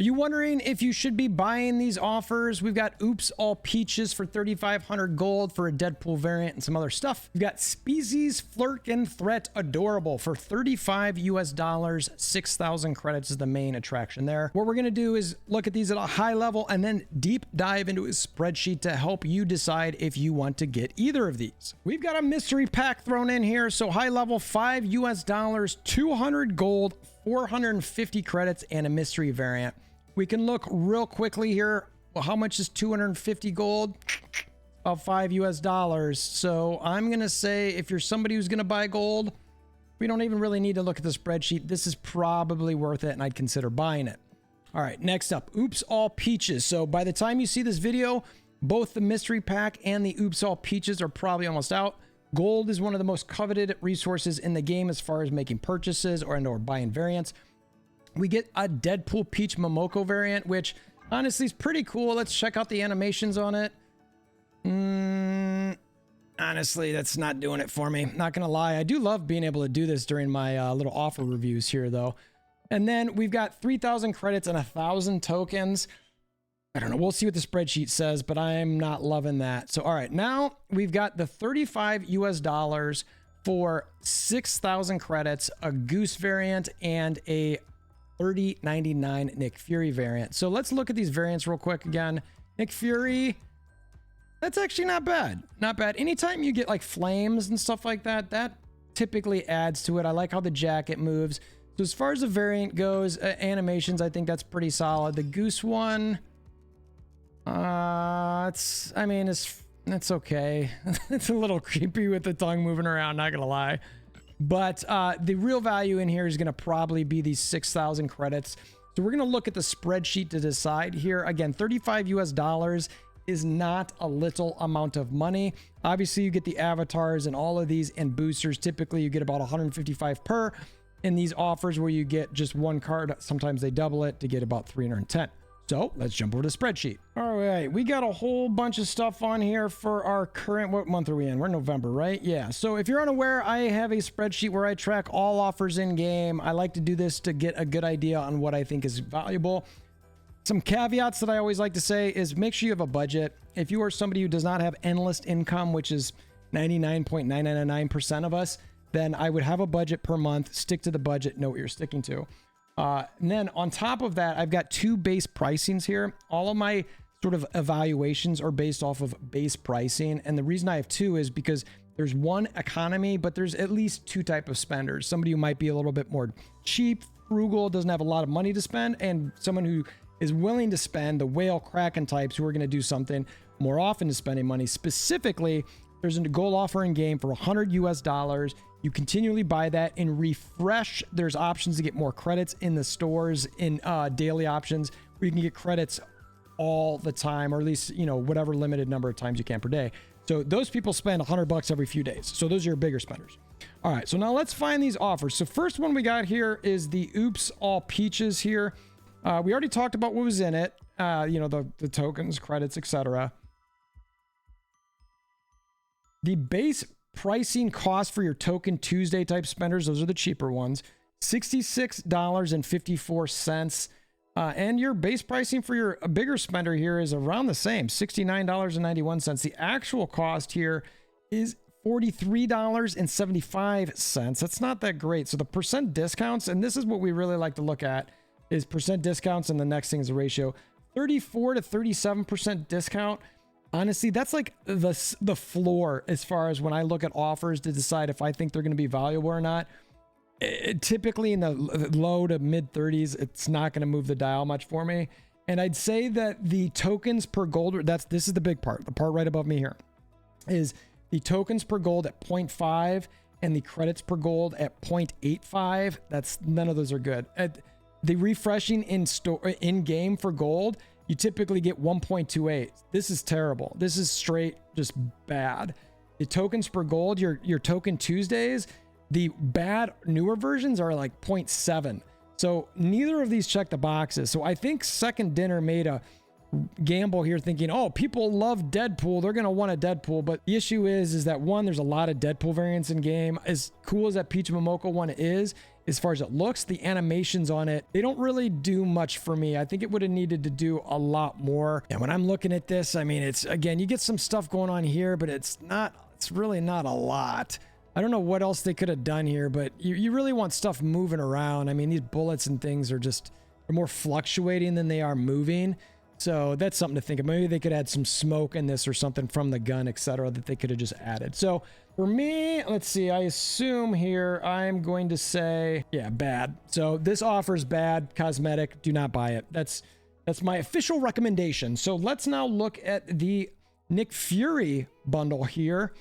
Are you wondering if you should be buying these offers? We've got Oops All Peaches for 3,500 gold for a Deadpool variant and some other stuff. We've got Species Flerken Threat Adorable for 35 US dollars. 6,000 credits is the main attraction there. What we're going to do is look at these at a high level and then deep dive into a spreadsheet to help you decide if you want to get either of these. We've got a mystery pack thrown in here. So high level, 5 US dollars, 200 gold, 450 credits, and a mystery variant. We can look real quickly here. Well, how much is 250 gold? About 5 US dollars. So I'm going to say if you're somebody who's going to buy gold, we don't even really need to look at the spreadsheet. This is probably worth it and I'd consider buying it. All right, next up, Oops All Peaches. So by the time you see this video, both the mystery pack and the Oops All Peaches are probably almost out. Gold is one of the most coveted resources in the game as far as making purchases or buying variants. We get a Deadpool Peach Momoko variant, which honestly is pretty cool. Let's check out the animations on it. Honestly, that's not doing it for me. Not gonna lie. I do love being able to do this during my little offer reviews here though. And then we've got 3,000 credits and 1,000 tokens. I don't know. We'll see what the spreadsheet says, but I'm not loving that. So, all right, now we've got the 35 US dollars for 6,000 credits, a Goose variant, and a 30.99 Nick Fury variant. So let's look at these variants real quick again. Nick Fury, that's actually not bad. Not bad. Anytime you get like flames and stuff like that, that typically adds to it. I like how the jacket moves. So as far as the variant goes, animations, I think that's pretty solid. The Goose one, it's okay. It's a little creepy with the tongue moving around, not gonna lie. But the real value in here is going to probably be these 6,000 credits. So we're going to look at the spreadsheet to decide here. Again, 35 US dollars is not a little amount of money. Obviously, you get the avatars and all of these and boosters. Typically, you get about 155 per. In these offers where you get just one card, sometimes they double it to get about 310. So let's jump over to the spreadsheet. All right, we got a whole bunch of stuff on here for our current, what month are we in? We're in November, right? Yeah, so if you're unaware, I have a spreadsheet where I track all offers in game. I like to do this to get a good idea on what I think is valuable. Some caveats that I always like to say is make sure you have a budget. If you are somebody who does not have endless income, which is 99.999% of us, then I would have a budget per month, stick to the budget, know what you're sticking to. And then on top of that, I've got 2 base pricings here. All of my sort of evaluations are based off of base pricing. And the reason I have 2 is because there's one economy, but there's at least 2 type of spenders. Somebody who might be a little bit more cheap, frugal, doesn't have a lot of money to spend, and someone who is willing to spend, the whale Kraken types who are going to do something more often to spending money. Specifically, there's a gold offer in game for 100 US dollars. You continually buy that and refresh. There's options to get more credits in the stores in daily options where you can get credits all the time, or at least, you know, whatever limited number of times you can per day. So those people spend $100 every few days. So those are your bigger spenders. All right, so now let's find these offers. So first one we got here is the Oops All Peaches here. We already talked about what was in it. You know, the tokens, credits, etc. The base pricing cost for your Token Tuesday type spenders, those are the cheaper ones, $66.54. And your base pricing for your bigger spender here is around the same, $69.91. The actual cost here is $43.75. That's not that great. So the percent discounts, and this is what we really like to look at, is percent discounts, and the next thing is the ratio. 34 to 37% discount. Honestly, that's like the floor as far as when I look at offers to decide if I think they're going to be valuable or not. Typically in the low to mid 30s, it's not going to move the dial much for me. And I'd say that the tokens per gold, this is the big part. The part right above me here is the tokens per gold at 0.5 and the credits per gold at 0.85. None of those are good. The refreshing in game for gold, you typically get 1.28. This is terrible. This is straight just bad. The tokens per gold, your Token Tuesdays, the bad newer versions are like 0.7. So neither of these check the boxes. So I think Second Dinner made a gamble here thinking, oh, people love Deadpool, they're going to want a Deadpool. But the issue is that one, there's a lot of Deadpool variants in game. As cool as that Peach Momoko one is, as far as it looks. The animations on it, they don't really do much for me. I think it would have needed to do a lot more. And when I'm looking at this, I mean, it's, again, you get some stuff going on here, but it's really not a lot. I don't know what else they could have done here, but you really want stuff moving around. I mean, these bullets and things are more fluctuating than they are moving. So that's something to think of. Maybe they could add some smoke in this or something from the gun, etc., that they could have just added. So for me, let's see, I assume here I'm going to say, yeah, bad. So this offer is bad, cosmetic, do not buy it. That's my official recommendation. So let's now look at the Nick Fury bundle here.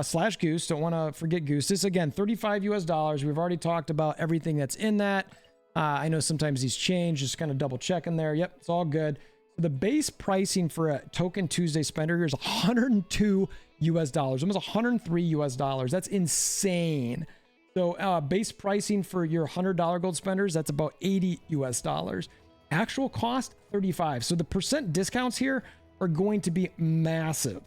Slash Goose, don't want to forget Goose. This again, $35 US. We've already talked about everything that's in that. I know sometimes these change, just kind of double checking there. Yep, it's all good. So the base pricing for a Token Tuesday spender here is $102 US, almost $103 US. That's insane. So base pricing for your $100 gold spenders, that's about $80 US. Actual cost, 35. So the percent discounts here are going to be massive.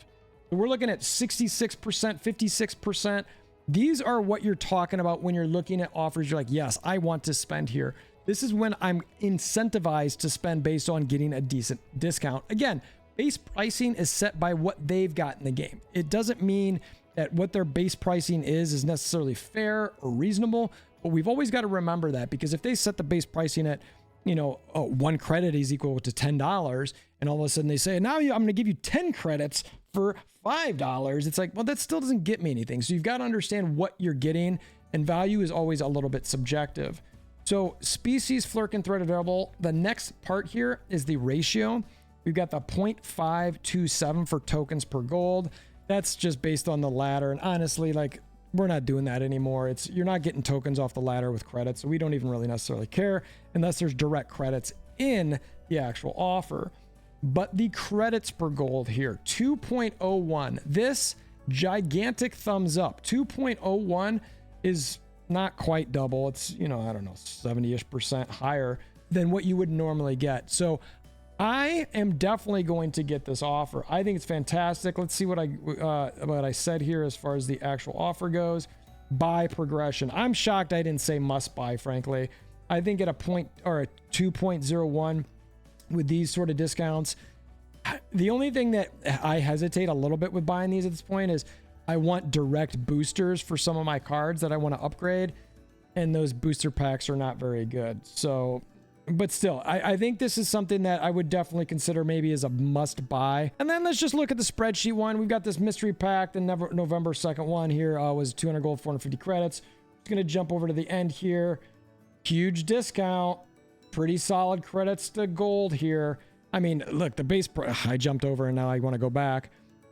So we're looking at 66%, 56%. These are what you're talking about when you're looking at offers. You're like, yes, I want to spend here. This is when I'm incentivized to spend based on getting a decent discount. Again, base pricing is set by what they've got in the game. It doesn't mean that what their base pricing is necessarily fair or reasonable, but we've always got to remember that, because if they set the base pricing at, you know, 1 credit is equal to $10, and all of a sudden they say, now I'm going to give you 10 credits for $5. It's like, well, that still doesn't get me anything. So you've got to understand what you're getting, and value is always a little bit subjective. So species, Flerken, threat adorable. The next part here is the ratio. We've got the 0.527 for tokens per gold. That's just based on the ladder. And honestly, like, we're not doing that anymore. You're not getting tokens off the ladder with credits, so we don't even really necessarily care unless there's direct credits in the actual offer. But the credits per gold here, 2.01. This gigantic thumbs up. 2.01 is not quite double. It's, you know, I don't know, 70-ish% higher than what you would normally get. So I am definitely going to get this offer. I think it's fantastic. Let's see what I said here as far as the actual offer goes. Buy progression. I'm shocked I didn't say must buy, frankly. I think at a 2.01 with these sort of discounts, the only thing that I hesitate a little bit with buying these at this point is I want direct boosters for some of my cards that I want to upgrade, and those booster packs are not very good. So, but still, I think this is something that I would definitely consider maybe as a must buy. And then let's just look at the spreadsheet one. We've got this mystery pack. The November 2nd one here was 200 gold, 450 credits. Just going to jump over to the end here. Huge discount. Pretty solid credits to gold here. I mean, look, the base I jumped over and now I want to go back.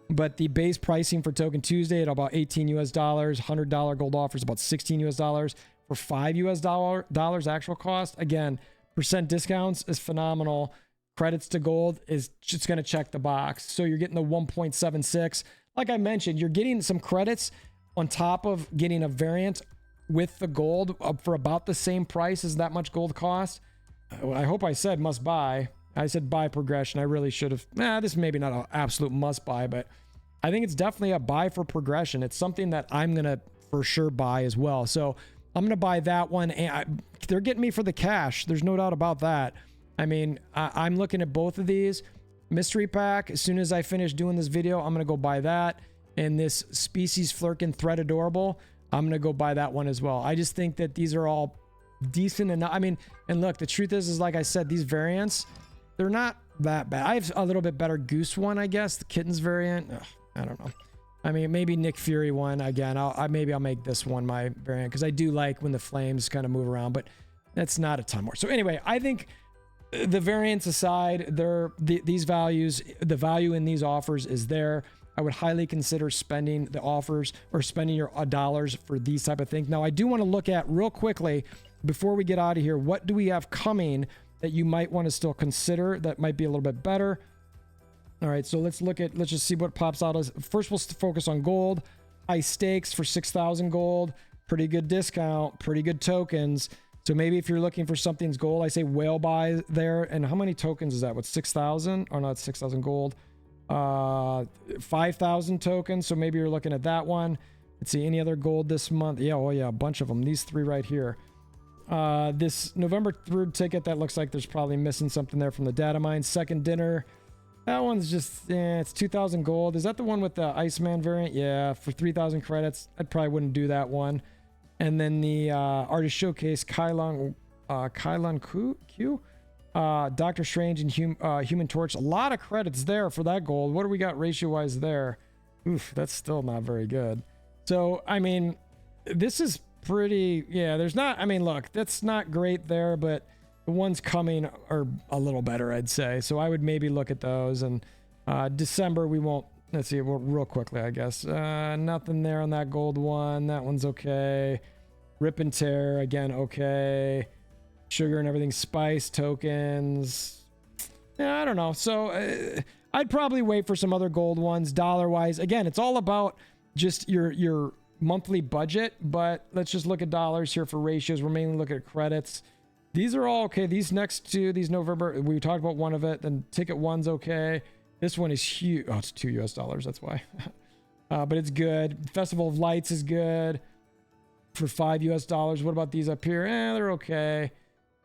But the base pricing for Token Tuesday at about $18 US, $100 gold offers about $16 US for $5 US actual cost. Again, percent discounts is phenomenal. Credits to gold is just going to check the box. So you're getting the 1.76. Like I mentioned, you're getting some credits on top of getting a variant with the gold for about the same price as that much gold cost. I hope I said must buy. I said buy progression. I really should have. This is maybe not an absolute must buy, but I think it's definitely a buy for progression. It's something that I'm going to for sure buy as well. So I'm going to buy that one. And they're getting me for the cash. There's no doubt about that. I mean, I'm looking at both of these. Mystery pack, as soon as I finish doing this video, I'm going to go buy that. And this species Flerken threat adorable, I'm going to go buy that one as well. I just think that these are all decent enough. I mean, and look, the truth is like I said, these variants, they're not that bad. I have a little bit better Goose one, I guess. The Kittens variant. Ugh, I don't know. I mean, maybe Nick Fury one again. Maybe I'll make this one my variant because I do like when the flames kind of move around, but that's not a ton more. So anyway, I think the variants aside, these values, the value in these offers is there. I would highly consider spending the offers or spending your dollars for these type of things. Now, I do want to look at real quickly before we get out of here, what do we have coming that you might want to still consider that might be a little bit better? All right, so let's just see what pops out. First, we'll focus on gold. High stakes for 6,000 gold. Pretty good discount, pretty good tokens. So maybe if you're looking for something's gold, I say whale buy there. And how many tokens is that? What, 6,000? Or not 6,000 gold. 5,000 tokens. So maybe you're looking at that one. Let's see, any other gold this month? Yeah, oh yeah, a bunch of them. These three right here. This November 3rd ticket, that looks like there's probably missing something there from the data mine. Second dinner, that one's just, it's 2,000 gold. Is that the one with the Iceman variant? Yeah, for 3,000 credits. I probably wouldn't do that one. And then the Artist Showcase, Kylon Q, Doctor Strange and Human Torch. A lot of credits there for that gold. What do we got ratio-wise there? Oof, that's still not very good. So, I mean, this is pretty, yeah, there's not, I mean, look, that's not great there, but the ones coming are a little better, I'd say. So I would maybe look at those. And December, we won't, let's see, real quickly, I guess. Nothing there on that gold one. That one's okay. Rip and Tear, again, okay. Sugar and everything, spice tokens. Yeah, I don't know. So I'd probably wait for some other gold ones, dollar-wise. Again, it's all about just your monthly budget, but let's just look at dollars here for ratios. We're mainly looking at credits. These are all okay. These next two, these November, we talked about one of it. Then ticket one's okay. This one is huge. Oh, it's $2 US, that's why. But it's good. Festival of Lights is good for $5 US. What about these up here? They're okay.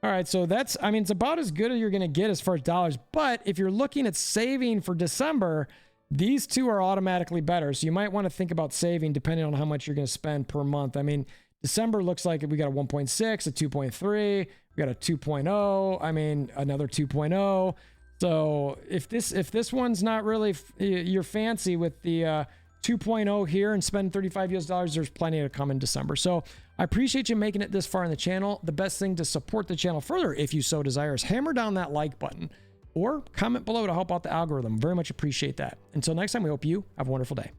All right, so that's, I mean, it's about as good as you're going to get as far as dollars. But if you're looking at saving for December, these two are automatically better. So you might want to think about saving depending on how much you're going to spend per month. I mean, December looks like we got a 1.6, a 2.3, we got a 2.0, I mean, another 2.0. So if this one's not really your fancy with the 2.0 here and spend $35 US, there's plenty to come in December. So I appreciate you making it this far in the channel. The best thing to support the channel further, if you so desire, is hammer down that like button or comment below to help out the algorithm. Very much appreciate that. Until next time, we hope you have a wonderful day.